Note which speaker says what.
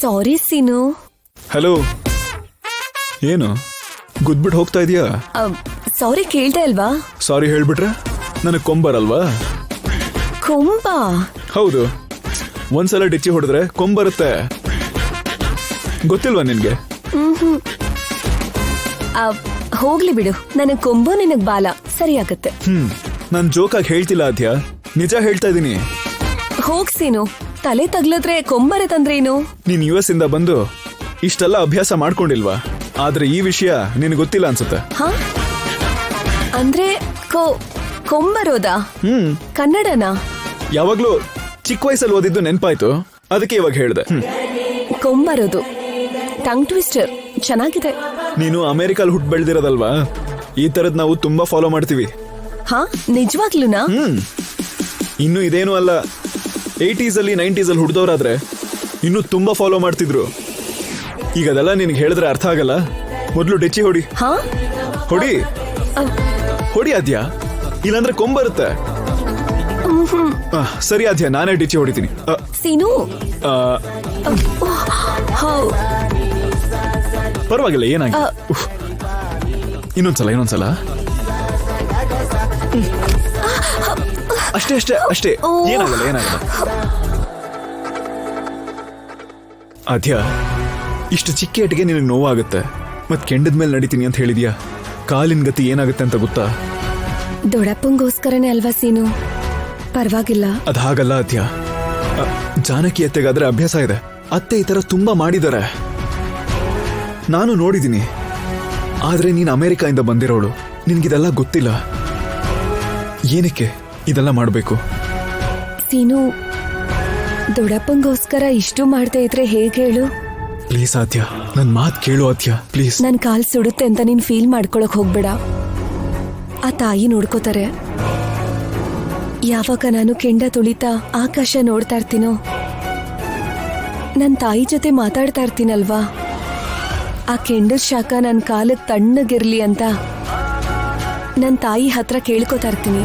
Speaker 1: ಸಾರಿ ಸೀನು.
Speaker 2: Hello, ಏನು ಗುದ್ಬಿಟ್ಟು ಹೋಗ್ತಾ ಇದೀಯಾ?
Speaker 1: ಸಾರಿ ಕೇಳ್ದೆ ಅಲ್ವಾ?
Speaker 2: ಸಾರಿ ಹೇಳ್ಬಿಟ್ರೆ ನನಗೆ ಕೊಂಬರಲ್ವಾ?
Speaker 1: ಕೊಂಬ?
Speaker 2: ಹೌದು, ಒಂದ್ಸಲ ಡಿಚ್ಚಿ ಹೊಡೆದ್ರೆ ಕೊಂಬರುತ್ತೆ. ಗೊತ್ತಿಲ್ವಾ ನಿನ್ಗೆ?
Speaker 1: ಹೋಗ್ಲಿ ಬಿಡು, ನನಗ್ ಕೊಂಬು ನಿನಗ್ ಬಾಲ ಸರಿ ಆಗತ್ತೆ.
Speaker 2: ನಾನ್ ಜೋಕಾಗಿ ಹೇಳ್ತಿಲ್ಲ ಅದ್ಯ, ನಿಜ ಹೇಳ್ತಾ ಇದೀನಿ.
Speaker 1: ಹೋಗ್ ಸೀನು, ತಲೆ ತಗ್ಲದ್ರೆ ಕೊಂಬರತ್ತಂದ್ರೇನು?
Speaker 2: ನೀನ್ US ಇಂದ ಬಂದು ಇಷ್ಟೆಲ್ಲ ಅಭ್ಯಾಸ ಮಾಡ್ಕೊಂಡಿಲ್ವಾ? ಆದ್ರೆ ಈ ವಿಷಯ ನಿನ್ ಗೊತ್ತಿಲ್ಲ ಅನ್ಸುತ್ತೆ.
Speaker 1: ಹ ಅಂದ್ರೆ ಕೊಂಬರೋದಾ? ಕನ್ನಡನಾ?
Speaker 2: ಯಾವಾಗ್ಲೂ ಚಿಕ್ಕ ವಯಸ್ಸಲ್ಲಿ ಓದಿದ್ದು ನೆನ್ಪಾಯ್ತು, ಅದಕ್ಕೆ ಇವಾಗ ಹೇಳ್ದೆ.
Speaker 1: ಕೊಂಬರೋದು ಟಂಗ್ ಟ್ವಿಸ್ಟರ್ ಚೆನ್ನಾಗಿದೆ.
Speaker 2: ನೀನು ಅಮೆರಿಕಲ್ ಹುಟ್ಟು ಬೆಳ್ದಿರೋದಲ್ವಾ, ಈ ತರದ್ ನಾವು ತುಂಬಾ ಫಾಲೋ ಮಾಡ್ತೀವಿ.
Speaker 1: ಹಾ ನಿಜವಾಗ್ಲೂನಾ?
Speaker 2: ಇನ್ನು ಇದೇನು ಅಲ್ಲ, 80s ಅಲ್ಲಿ 90s ಅಲ್ಲಿ ಹುಡ್ದವ್ರಾದ್ರೆ ಇನ್ನು ತುಂಬಾ ಫಾಲೋ ಮಾಡ್ತಿದ್ರು. ಈಗ ಅದೆಲ್ಲ ನಿನ್ಗೆ ಹೇಳಿದ್ರೆ ಅರ್ಥ ಆಗಲ್ಲ. ಮೊದ್ಲು ಡೆಚ್ಚಿ ಹೊಡಿ.
Speaker 1: ಹಾ
Speaker 2: ಹೊಡಿ ಹೊಡಿ ಅದ್ಯ, ಇಲ್ಲಾಂದ್ರೆ ಕೊಂಬರುತ್ತೆ. ಸರಿ ಅದ್ಯ, ನಾನೇ ಡಿಚ್ಚಿ ಹೊಡಿತೀನಿ.
Speaker 1: ಸೀನು
Speaker 2: ಪರವಾಗಿಲ್ಲ, ಏನಾಗಿಲ್ಲ. ಇನ್ನೊಂದ್ಸಲ ಅಷ್ಟೇ ಅಷ್ಟೇ ಅಷ್ಟೇ, ಏನಾಗಲ್ಲ. ಅದ್ಯ, ಇಷ್ಟು ಚಿಕ್ಕ ಏಟಿಗೆ ನಿನಗೆ ನೋವಾಗುತ್ತೆ, ಮತ್ ಕೆಂಡದ ಮೇಲೆ ನಡಿತೀನಿ ಅಂತ ಹೇಳಿದ್ಯಾ. ಕಾಲಿನ ಗತಿ ಏನಾಗುತ್ತೆ ಅಂತ ಗೊತ್ತಾ?
Speaker 1: ದೊಡ್ಡಪ್ಪಂಗೋಸ್ಕರನೇ ಅಲ್ವಾ ಸೀನು, ಪರವಾಗಿಲ್ಲ.
Speaker 2: ಅದ್ ಹಾಗಲ್ಲ ಅದ್ಯ, ಜಾನಕಿ ಅತ್ತೆಗಾದ್ರೆ ಅಭ್ಯಾಸ ಇದೆ. ಅತ್ತೆ ಈ ತರ ತುಂಬಾ ಮಾಡಿದ್ದಾರೆ, ನಾನು ನೋಡಿದೀನಿ. ಆದ್ರೆ ನೀನ್ ಅಮೆರಿಕಾಯಿಂದ ಬಂದಿರೋಳು, ನಿನ್ಗಿದೆಲ್ಲ ಗೊತ್ತಿಲ್ಲ. ಏನಕ್ಕೆ ಇದೆಲ್ಲ ಮಾಡ್ಬೇಕು?
Speaker 1: ಸೀನು, ದೊಡ್ಡಪ್ಪಂಗೋಸ್ಕರ ಇಷ್ಟು ಮಾಡ್ತಾ ಇದ್ರೆ ಹೇಗೆ ಹೇಳು?
Speaker 2: ಪ್ಲೀಸ್ ಆದ್ಯ, ನನ್ ಮಾತ್ ಕೇಳು ಆದ್ಯ, ಪ್ಲೀಸ್.
Speaker 1: ನನ್ ಕಾಲ್ ಸುಡುತ್ತೆ ಅಂತ ನೀನ್ ಫೀಲ್ ಮಾಡ್ಕೊಳಕ್ ಹೋಗ್ಬೇಡ. ಆ ತಾಯಿ ನೋಡ್ಕೋತಾರೆ. ಯಾವಾಗ ನಾನು ಕೆಂಡ ತುಳಿತಾ ಆಕಾಶ ನೋಡ್ತಾ ಇರ್ತೀನೋ, ನನ್ ತಾಯಿ ಜೊತೆ ಮಾತಾಡ್ತಾ ಇರ್ತೀನಲ್ವಾ, ಆ ಕೆಂಡದ ಶಾಖ ನನ್ ಕಾಲಕ್ ತಣ್ಣಗಿರ್ಲಿ ಅಂತ ನನ್ ತಾಯಿ ಹತ್ರ ಕೇಳ್ಕೊತಾ ಇರ್ತೀನಿ.